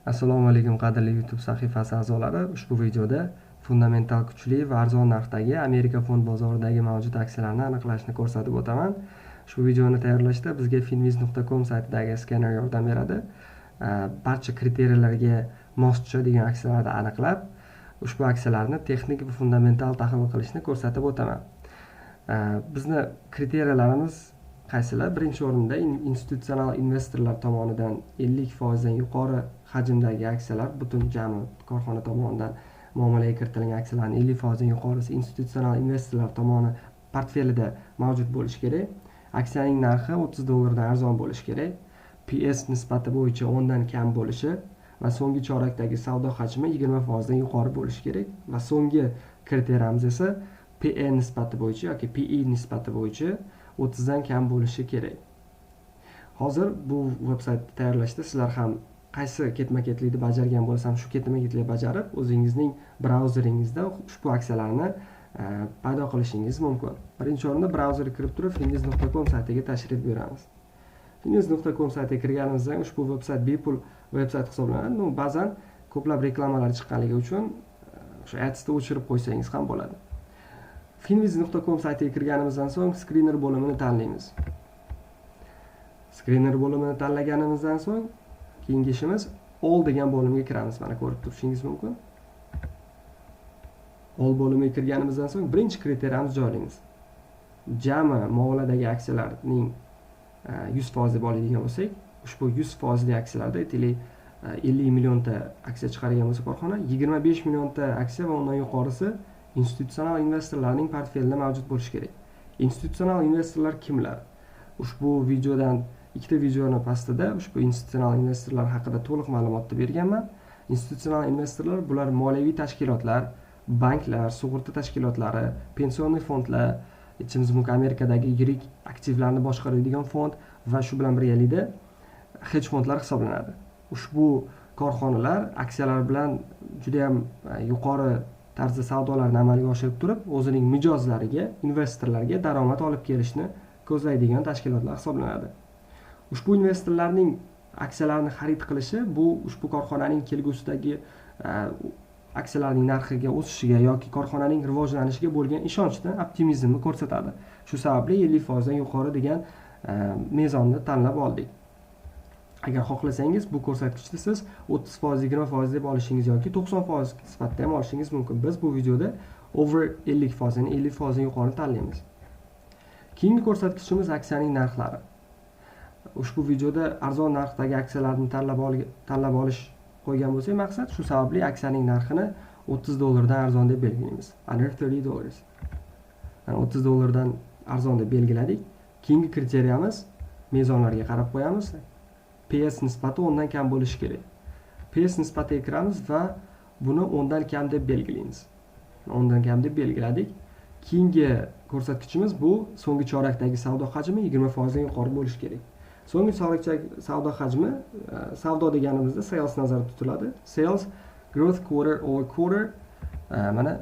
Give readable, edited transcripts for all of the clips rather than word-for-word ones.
Assalomu alaykum qadrli YouTube sahifasi a'zolari. Ushbu videoda fundamental kuchli va arzon narxdagi Amerika fond bozoridagi mavjud aksiyalarni aniqlashni ko'rsatib o'taman. Ushbu videoni tayyorlashda bizga finviz.com saytidagi skanner yordam beradi. Barcha kriteriyalarga mos tushadigan aksiyalarni aniqlab, ushbu aksiyalarni texnik va fundamental tahlil qilishni ko'rsatib o'taman. Bizni kriteriyalarimiz qaysilar? Birinchi o'rinda institutsional investorlar tomonidan 50% dan yuqori hajmdagi aksiyalar, butun jami korxona tomonidan muomalaga kiritilgan aksiyalarning 50% dan yuqorisi institutsional investorlar tomoni portfelida mavjud bo'lishi kerak. Aksiyaning narxi $30 dan arzon bo'lishi kerak. PS nisbati bo'yicha 10 dan kam bo'lishi va so'nggi chorakdagi savdo hajmi 20% dan yuqori bo'lishi kerak. Va so'nggi kriteriyamiz esa PE nisbati bo'yicha yoki PE nisbati bo'yicha 30 dan kam bo'lishi kerak. Hozir bu veb-saytni tayyorlashda sizlar ham qaysi ketma-ketlikni bajargan bo'lsam, shu ketma-ketlikni bajarib, o'zingizning brauzeringizda ushbu aksiyalarni paydo qilishingiz mumkin. Birinchi o'rinda brauzerga kirib turib, finviz.com saytiga tashrif buyuramiz. Finviz.com saytiga kirganimizda ushbu veb-sayt bepul veb-sayt hisoblanadi. Ba'zan ko'plab reklamalar chiqqanligi uchun o'sha adsni o'chirib qo'ysangiz ham bo'ladi. Finviz.com saytiga kirganimizdan so'ng screener bo'limini tanlaymiz. Screener bo'limini tanlaganimizdan so'ng keyingi ishimiz all degan bo'limga kiramiz. Mana ko'rib turishingiz mumkin. All bo'limiga kirganimizdan so'ng birinchi kriteriyamiz joylaymiz. Jami muomaladagi aksiyalarning 100% deb oladigan bo'lsak, ushbu 100% li aksiyalarda aytaylik 50 millionta aksiya chiqargan bo'lsa korxona, 25 millionta aksiya va undan yuqorisi institutsional investorlarning portfelida mavjud bo'lishi kerak. Institutsional investorlar kimlar? Ushbu videodan ikkita videoni pastida ushbu institutsional investorlar haqida to'liq ma'lumotni berganman. Institutsional investorlar bular moliyaviy tashkilotlar, banklar, sug'urta tashkilotlari, pensioniy fondlar, aytishimiz mumkin Amerikadagi yirik aktivlarni boshqaradigan fond va shu bilan birgalikda hedge fondlar hisoblanadi. Ushbu korxonalar aksiyalar bilan juda ham yuqori tarzda savdolarni amalga oshirib turib, o'zining mijozlariga, investorlarga daromad olib kelishni ko'zlaydigan tashkilotlar hisoblanadi. Ushbu investorlarning aksiyalarni xarid qilishi bu ushbu korxonaning kelgusidagi aksiyalarning narxiga o'sishiga yoki korxonaning rivojlanishiga bo'lgan ishonchni, optimizmni ko'rsatadi. Shu sababli 50% dan yuqori degan mezonni tanlab oldik. Agar xohlasangiz bu ko'rsatkichni siz 30%, 20% deb olishingiz yoki 90% sifatida ham olishingiz mumkin. Biz bu videoda over 50%, ya'ni 50% dan yuqori tanlaymiz. Keyingi ko'rsatkichimiz aksiyaning narxlari. Ushbu videoda arzon narxdagi aksiyalarni tanlab olish qo'ygan bo'lsak maqsad, shu sababli aksiyaning narxini $30 dan arzon deb belgilaymiz. Under $30. Yani $30 dan arzon deb belgiladik. Keyingi kriteriyamiz mezonlarga qarab qo'yamiz. PS nisbati 10 dan kam bo'lishi kerak. PS nisbatiga kiramiz va buni 10 dan kam deb belgilaymiz. 10 dan kam deb belgiladik. Keyingi ko'rsatkichimiz bu so'nggi chorakdagi savdo hajmi 20% dan yuqori bo'lishi kerak. So'nggi chorakdagi savdo hajmi, savdo deganimizda sales nazarda tutiladi. Sales growth quarter over quarter mana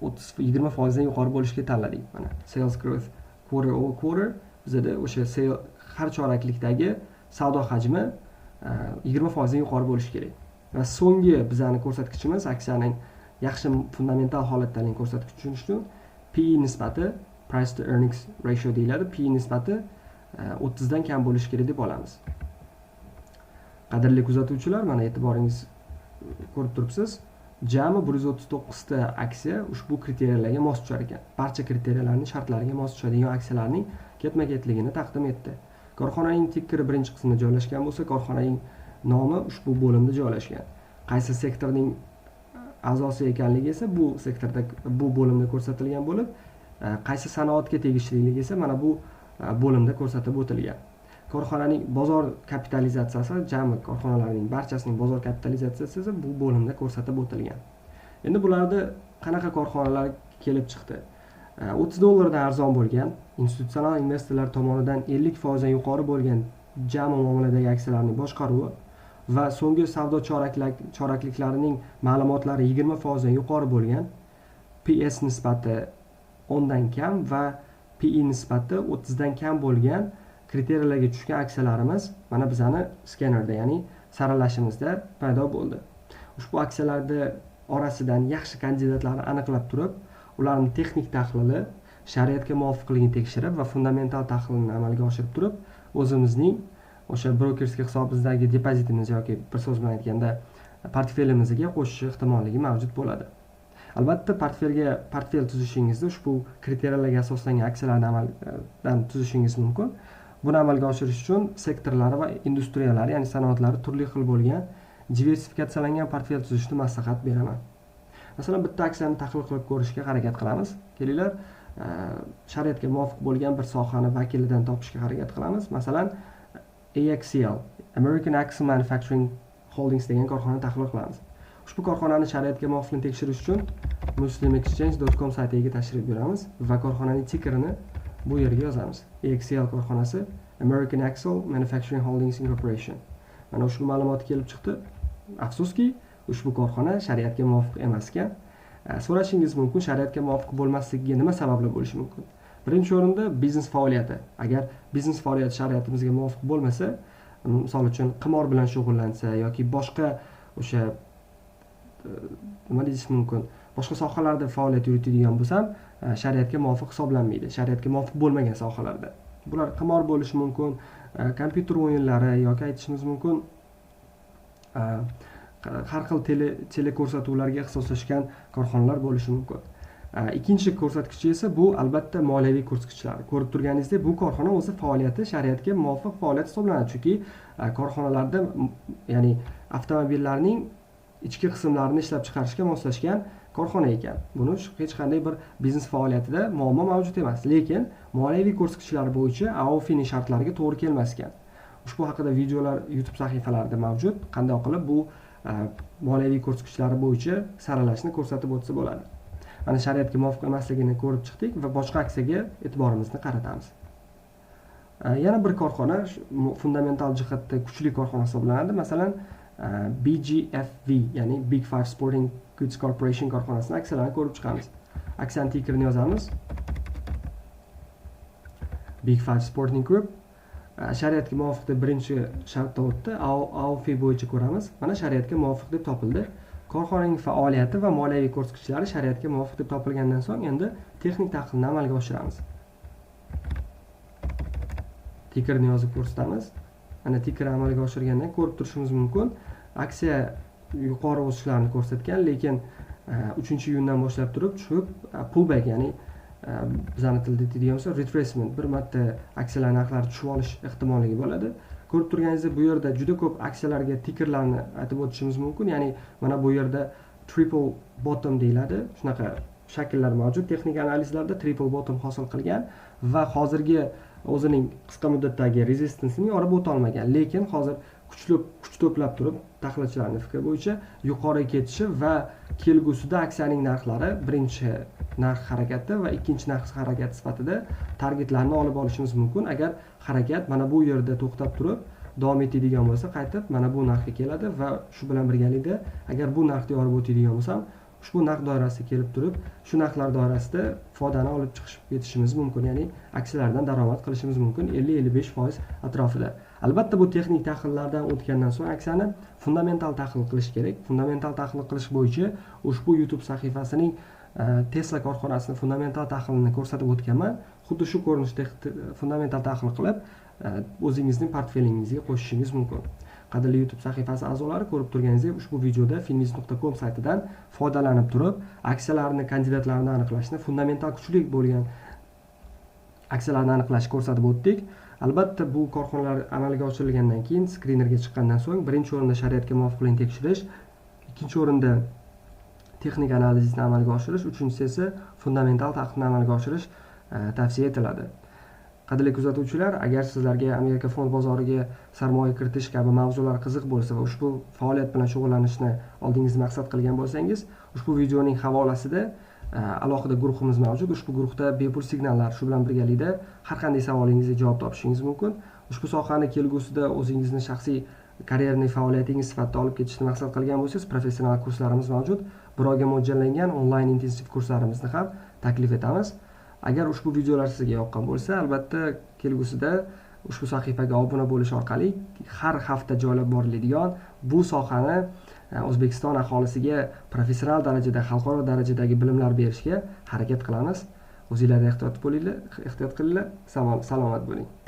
20% dan yuqori bo'lishga tanladik. Mana sales growth quarter over quarter bizda o'sha har choraklikdagi savdo hajmi 20% dan yuqori bo'lishi kerak. Va so'nggi bizning ko'rsatkichimiz aksiyaning yaxshi fundamental holatlarini ko'rsatkichi uchun PE nisbati, price to earnings ratio deyiladi. PE nisbati 30 dan kam bo'lishi kerak deb olamiz. Qadrli kuzatuvchilar, mana e'tiboringiz ko'rib turibsiz. Jami 139 ta aksiya ushbu kriteriyalarga mos tushar ekan. Barcha kriteriyalarning shartlariga mos tushadigan aksiyalarning ketma-ketligini taqdim etdi. Korxonaning tikkeri birinchi qismida joylashgan bo'lsa, korxonaning nomi ushbu bo'limda joylashgan. Qaysi sektorning a'zosi ekanligi esa bu sektorda, bu bo'limda ko'rsatilgan bo'lib, qaysi sanoatga tegishliligi esa mana bu bo'limda ko'rsatib o'tilgan. Korxonaning bozor kapitalizatsiyasi, jami korxonalarning barchasining bozor kapitalizatsiyasi esa bu bo'limda ko'rsatib o'tilgan. Endi bularda qanaqa korxonalar kelib chiqdi? $30 dan arzon bo'lgan, institutsional investorlar tomonidan 50% dan yuqori bo'lgan jami muomaladagi aksiyalarning boshqaruvi va so'nggi savdo chorakliklarining ma'lumotlari 20% dan yuqori bo'lgan, PS nisbati 10 dan kam va PE nisbati 30 dan kam bo'lgan kriteriyalarga tushgan aksiyalarimiz mana bizani skannerda, ya'ni saralashimizda paydo bo'ldi. Ushbu aksiyalarni orasidan yaxshi kandidatlarni aniqlab turib, ularning texnik tahlili, shariatga muvofiqligini tekshirib va fundamental tahlilni amalga oshirib turib, o'zimizning o'sha brokerskiy hisobimizdagi depozitimiz yoki bir so'z bilan aytganda portfelimizga qo'shish ehtimolligi mavjud bo'ladi. Albatta, portfel tuzishingizda ushbu kriteriyalarga asoslangan aksiyalardan tuzishingiz mumkin. Buni amalga oshirish uchun sektorlari va industriyalar, ya'ni sanoatlari turli xil bo'lgan diversifikatsiyalangan portfel tuzishni maslahat beraman. Masalan, bitta aksiyani tahlil qilib ko'rishga harakat qilamiz. Kelinglar, shariatga muvofiq bo'lgan bir sohani vakilidan topishga harakat qilamiz. Masalan, AXCL, American Axle Manufacturing Holdings degan korxonani tahlil qilamiz. Ushbu korxonani shariatga muvofiqligini tekshirish uchun muslimexchange.com saytiga tashrif buyuramiz va korxonaning tickerini bu yerga yozamiz. AXCL korxonasi American Axle Manufacturing Holdings Incorporation. Mana ushbu ma'lumot kelib chiqdi. Afsuski, ushbu korxona shariatga muvofiq emas ekan. So'rashingiz mumkin, shariatga muvofiq bo'lmasligiga nima sabablar bo'lishi mumkin? Birinchi o'rinda biznes faoliyati. Agar biznes faoliyati shariatimizga muvofiq bo'lmasa, misol uchun qimor bilan shug'ullansa yoki boshqa o'sha nima deyish mumkin, boshqa sohalarda faoliyat yuritadigan bo'lsam, shariatga muvofiq hisoblanmaydi. Shariatga muvofiq bo'lmagan sohalarda. Bular qimor bo'lishi mumkin, kompyuter o'yinlari yoki aytishimiz mumkin, har xil tele ko'rsatuvlarga ixtisoslashgan korxonalar bo'lishi mumkin. Ikkinchi ko'rsatkichi esa bu albatta moliyaviy ko'rsatkichlar. Ko'rib turganingizdek, bu korxona o'zi faoliyati shariatga muvofiq faoliyat hisoblanadi, chunki korxonalarda, ya'ni avtomobillarning ichki qismlarini ishlab chiqarishga moslashgan korxona ekan. Buni hech qanday bir biznes faoliyatida muammo mavjud emas, lekin moliyaviy ko'rsatkichlar bo'yicha AOFIning shartlariga to'g'ri kelmas ekan. Ushbu haqida videolar YouTube sahifalarida mavjud. Qanday qilib bu moliyaviy ko'rsatkichlari bo'yicha saralashni ko'rsatib o'tsa bo'ladi. Mana shariatga muvofiq emasligini ko'rib chiqdik va boshqa aksiyaga e'tiborimizni qaratamiz. Yana bir korxona fundamental jihatda kuchli korxona hisoblanadi. Masalan, BGFV, ya'ni Big Five Sporting Goods Corporation korxonasining aksiyalarini ko'rib chiqamiz. Aksiyani tickerini yozamiz. Big Five Sporting Group shariatga muvofiq deb birinchi shartda o'tdi. AOFI bo'yicha ko'ramiz. Mana shariatga muvofiq deb topildi. Korxonaning faoliyati va moliyaviy ko'rsatkichlari shariatga muvofiq deb topilgandan so'ng endi texnik tahlilni amalga oshiramiz. Tickerni yozib ko'rsatamiz. Mana ticker amalga oshirgandan ko'rib turishimiz mumkin. Aksiya yuqori o'sishlarni ko'rsatgan, lekin 3-iyundan boshlab turib tushib, pullback, ya'ni bizning tilda aytadigan bo'lsa retracement, bir marta aksiyalar narxlari tushib olish ehtimolligi bo'ladi. Ko'rib turganingizdek, bu yerda juda ko'p aksiyalarga tickerlarni aytib o'tishimiz mumkin. Ya'ni mana bu yerda triple bottom deyiladi. Shunaqa shakllar mavjud. Texnik analizlarda triple bottom hosil qilgan va hozirgi o'zining qisqa muddatdagi rezistansini yorib o'ta olmagan. Lekin hozir kuch to'plab turib, tahlilchilarning fikri bo'yicha yuqoriga ketishi va kelgusida aksiyaning narxlari birinchi narx harakati va ikkinchi narx harakati sifatida targetlarni olib olishimiz mumkin. Agar harakat mana bu yerda to'xtab turib davom etadigan bo'lsa, qaytib mana bu narxga keladi va shu bilan birgalikda agar bu narxni yorib o'tadigan bo'lsam, ushbu narx doirasiga kelib turib, shu narxlar doirasida foydani olib chiqib ketishimiz mumkin, ya'ni aksiyalardan daromad qilishimiz mumkin 50-55% atrofida. Albatta, bu texnik tahlillardan o'tgandan so'ng aksiyani fundamental tahlil qilish kerak. Fundamental tahlil qilish bo'yicha ushbu YouTube sahifasining Tesla korxonasining fundamental tahlilini ko'rsatib o'tganman. Xuddi shu ko'rinishda fundamental tahlil qilib, o'zingizning portfelingizga qo'shishingiz mumkin. Qadrli YouTube sahifasi a'zolari, ko'rib turganingizdek, ushbu videoda finviz.com saytidan foydalanib turib, aksiyalarni kandidatlarini aniqlashni, fundamental kuchli bo'lgan aksiyalarni aniqlashni ko'rsatib o'tdik. Albatta, bu korxonalar amalga oshirilgandan keyin, skrinerga chiqqandan so'ng, birinchi o'rinda shariatga muvofiqlikni tekshirish, ikkinchi o'rinda texnik analizni amalga oshirish, uchinchisi esa fundamental tahlilni amalga oshirish tavsiya etiladi. Qadrli kuzatuvchilar, agar sizlarga Amerika fond bozoriga sarmoya kiritish kabi mavzular qiziq bo'lsa va ushbu faoliyat bilan shug'ullanishni oldingizga maqsad qilgan bo'lsangiz, ushbu videoning havolasida alohida guruhimiz mavjud. Ushbu guruhda bepul signallar, shu bilan birgalikda har qanday savolingizga javob topishingiz mumkin. Ushbu sohani kelgusida o'zingizni shaxsiy karyerniy faoliyatingiz sifatida olib ketishni maqsad qilgan bo'lsangiz, professional kurslarimiz mavjud. Bir oyga mo'ljallangan onlayn intensiv kurslarimizni ham taklif etamiz. Agar ushbu videolar sizga yoqqan bo'lsa, albatta kelgusida ushbu sahifaga obuna bo'lish orqali har hafta joylab boriladigan bu sohani O'zbekiston aholisiga professional darajada, xalqaro darajadagi bilimlar berishga harakat qilamiz. O'zingizlar ehtiyot qilinglar, salomat bo'ling.